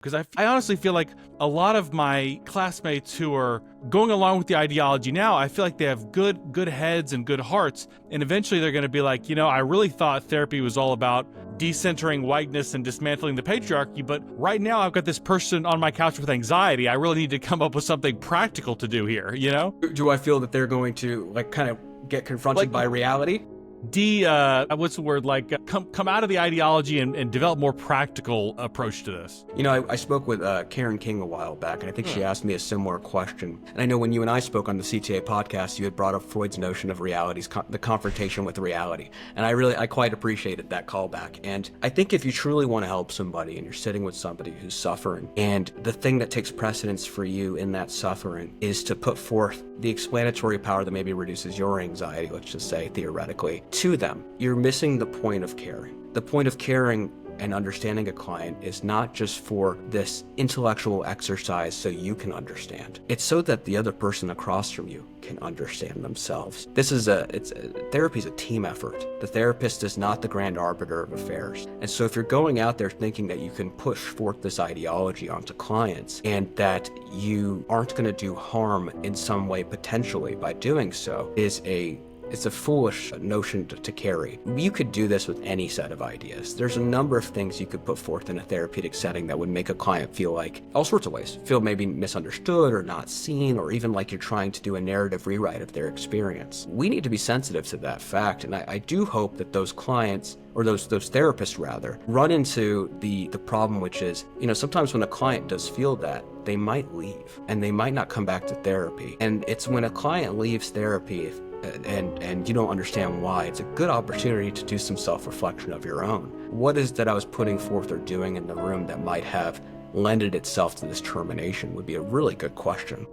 Because I honestly feel like a lot of my classmates who are going along with the ideology now, I feel like they have good heads and good hearts. And eventually they're going to be like, I really thought therapy was all about decentering whiteness and dismantling the patriarchy. But right now I've got this person on my couch with anxiety. I really need to come up with something practical to do here, Do I feel that they're going to kind of get confronted by reality? What's the word? Come out of the ideology and develop more practical approach to this. I spoke with Karen King a while back, and I think she asked me a similar question. And I know when you and I spoke on the CTA podcast, you had brought up Freud's notion of realities, the confrontation with reality. And I quite appreciated that callback. And I think if you truly want to help somebody and you're sitting with somebody who's suffering, and the thing that takes precedence for you in that suffering is to put forth the explanatory power that maybe reduces your anxiety, let's just say theoretically, to them, you're missing the point of caring. The point of caring and understanding a client is not just for this intellectual exercise so you can understand. It's so that the other person across from you can understand themselves. Therapy is a team effort. The therapist is not the grand arbiter of affairs. And so if you're going out there thinking that you can push forth this ideology onto clients and that you aren't going to do harm in some way potentially by doing so, it's a foolish notion to carry. You could do this with any set of ideas. There's a number of things you could put forth in a therapeutic setting that would make a client feel like all sorts of ways. Feel maybe misunderstood or not seen, or even like you're trying to do a narrative rewrite of their experience. We need to be sensitive to that fact, and I do hope that those clients, or those therapists rather, run into the problem, which is, sometimes when a client does feel that, they might leave and they might not come back to therapy. And it's when a client leaves therapy and you don't understand why, it's a good opportunity to do some self-reflection of your own. What is that I was putting forth or doing in the room that might have lended itself to this termination would be a really good question.